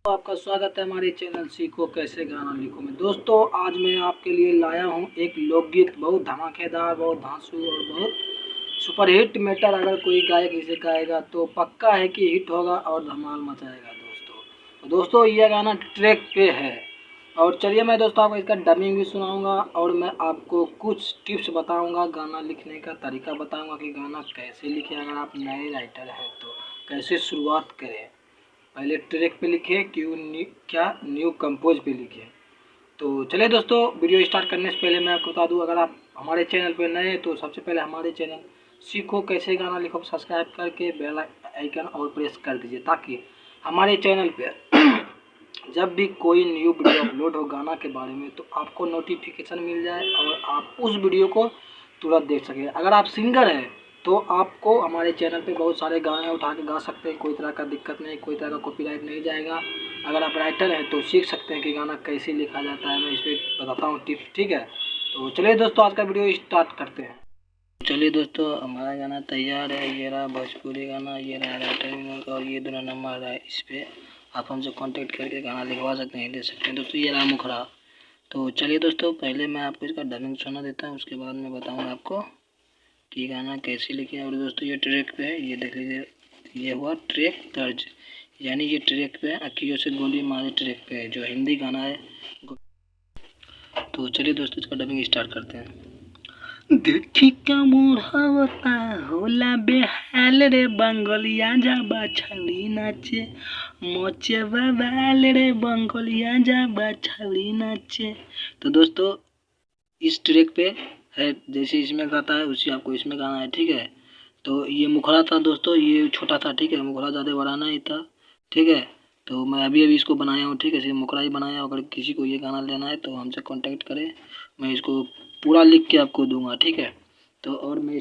तो आपका स्वागत है हमारे चैनल सीखो कैसे गाना लिखो में। दोस्तों आज मैं आपके लिए लाया हूं एक लोकगीत, बहुत धमाकेदार, बहुत धांसू और बहुत सुपरहिट मैटर। अगर कोई गायक इसे गाएगा तो पक्का है कि हिट होगा और धमाल मचाएगा दोस्तों ये गाना ट्रैक पे है। और चलिए मैं दोस्तों आपको इसका डबिंग भी सुनाऊंगा और मैं आपको कुछ टिप्स बताऊंगा, गाना लिखने का तरीका बताऊंगा कि गाना कैसे लिखें। अगर आप नए राइटर हैं तो कैसे शुरुआत करें, पहले ट्रैक पे लिखे क्यों न्यू कंपोज पे लिखे। तो चलिए दोस्तों वीडियो स्टार्ट करने से पहले मैं आपको बता दूं, अगर आप हमारे चैनल पे नए हैं तो सबसे पहले हमारे चैनल सीखो कैसे गाना लिखो सब्सक्राइब करके बेल आइकन और प्रेस कर दीजिए, ताकि हमारे चैनल पे जब भी कोई न्यू वीडियो अपलोड हो गाना के बारे में तो आपको नोटिफिकेशन मिल जाए और आप उस वीडियो को तुरंत देख सकें। अगर आप सिंगर हैं तो आपको हमारे चैनल पे बहुत सारे गाने उठा के गा सकते हैं, कोई तरह का दिक्कत नहीं, कोई तरह का कॉपीराइट नहीं जाएगा। अगर आप राइटर हैं तो सीख सकते हैं कि गाना कैसे लिखा जाता है, मैं इस पर बताता हूँ टिप्स, ठीक है। तो चलिए दोस्तों आज का वीडियो स्टार्ट करते हैं। चलिए दोस्तों हमारा गाना तैयार है, ये रहा भोजपुरी गाना, ये रहा राइटर का और ये दोनों नंबर है। इस पर आप हमसे कांटेक्ट करके गाना लिखवा सकते हैं, ले सकते हैं दोस्तों। ये रहा मुखड़ा। तो चलिए दोस्तों पहले मैं आपको इसका डबिंग सुना देता हूँ, उसके बाद मैं बताऊँगा आपको कि गाना कैसे लिखें। और दोस्तों ये ट्रैक पे है, ये देख लीजिए, ये हुआ ट्रैक तर्ज, यानी ये ट्रैक पे है, अखियों से गोली मारे ट्रैक पे है, जो हिंदी गाना है। तो चलिए दोस्तों इसका डबिंग स्टार्ट करते हैं। देखी का मोढ़ता होला बेहाल रे बंगलिया जा बाछली नाचे, मोचे बवाल रे बंगलिया जा बाछली नाचे। तो दोस्तों इस ट्रैक पे है, जैसे इसमें गाता है उसी आपको इसमें गाना है, ठीक है। तो ये मुखड़ा था दोस्तों, ये छोटा था, ठीक है, मुखड़ा ज़्यादा बड़ा नहीं था, ठीक है। तो मैं अभी इसको बनाया हूँ, ठीक है, सिर्फ मुखड़ा ही बनाया। अगर किसी को ये गाना लेना है तो हमसे कांटेक्ट करें, मैं इसको पूरा लिख के आपको दूंगा, ठीक है। तो और मैं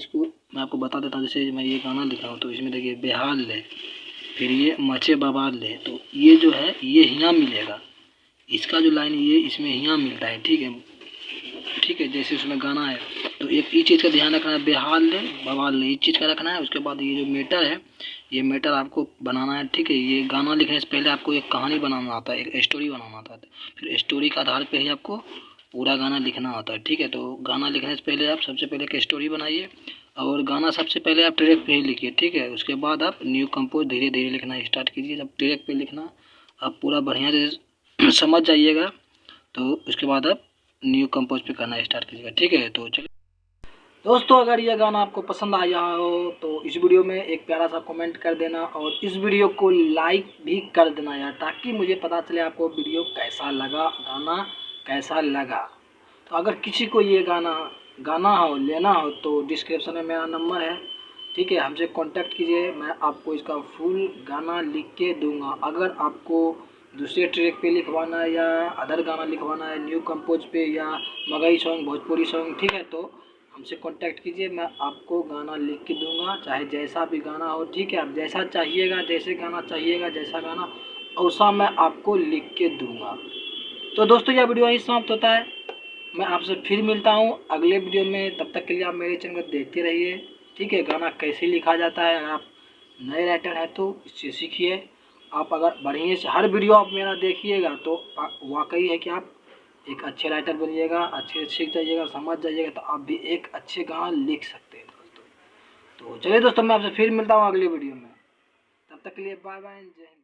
आपको बता देता हूँ, जैसे मैं ये गाना लिखा हूँ तो इसमें देखिए बेहाल ले, फिर ये मचे बवाल ले, तो ये जो है ये हिया मिलेगा, इसका जो लाइन ये इसमें हिया मिलता है, ठीक है, ठीक है। जैसे उसमें गाना है तो एक ही चीज़ का ध्यान रखना है, बेहाल ले बवाल ले, इस चीज़ का रखना है। उसके बाद ये जो मीटर है, ये मीटर आपको बनाना है, ठीक है। ये गाना लिखने से पहले आपको एक कहानी बनाना आता है, एक स्टोरी बनाना आता है, फिर स्टोरी के आधार पे ही आपको पूरा गाना लिखना आता है, ठीक है। तो गाना लिखने से पहले आप सबसे पहले एक स्टोरी बनाइए और गाना सबसे पहले आप ट्रैक पे ही लिखिए, ठीक है। उसके बाद आप न्यू कंपोज धीरे धीरे लिखना स्टार्ट कीजिए। जब ट्रैक पे लिखना आप पूरा बढ़िया से समझ जाइएगा तो उसके बाद आप न्यू कंपोज पे करना स्टार्ट कीजिएगा, ठीक है। तो चलिए दोस्तों अगर यह गाना आपको पसंद आया हो तो इस वीडियो में एक प्यारा सा कमेंट कर देना और इस वीडियो को लाइक भी कर देना यार, ताकि मुझे पता चले आपको वीडियो कैसा लगा, गाना कैसा लगा। तो अगर किसी को ये गाना हो, लेना हो तो डिस्क्रिप्शन में मेरा नंबर है, ठीक है, हमसे कांटेक्ट कीजिए, मैं आपको इसका फुल गाना लिख के दूंगा। अगर आपको दूसरे ट्रैक पे लिखवाना है या अदर गाना लिखवाना है न्यू कंपोज पे या मगही सॉन्ग, भोजपुरी सॉन्ग, ठीक है, तो हमसे कांटेक्ट कीजिए, मैं आपको गाना लिख के दूंगा, चाहे जैसा भी गाना हो, ठीक है। आप जैसा चाहिएगा, जैसे गाना चाहिएगा, जैसा गाना वैसा मैं आपको लिख के दूंगा। तो दोस्तों यह वीडियो यही समाप्त होता है, मैं आपसे फिर मिलता हूँ अगले वीडियो में। तब तक के लिए आप मेरे चैनल को देखते रहिए, ठीक है। गाना कैसे लिखा जाता है, अगर आप नए राइटर हैं तो इससे सीखिए। आप अगर बढ़िया से हर वीडियो आप मेरा देखिएगा तो वाकई है कि आप एक अच्छे राइटर बनिएगा, अच्छे से सीख जाइएगा, समझ जाइएगा, तो आप भी एक अच्छे गाना लिख सकते हैं दोस्तों। तो चलिए दोस्तों मैं आपसे फिर मिलता हूँ अगले वीडियो में, तब तक के लिए बाय बाय, जय हिंद।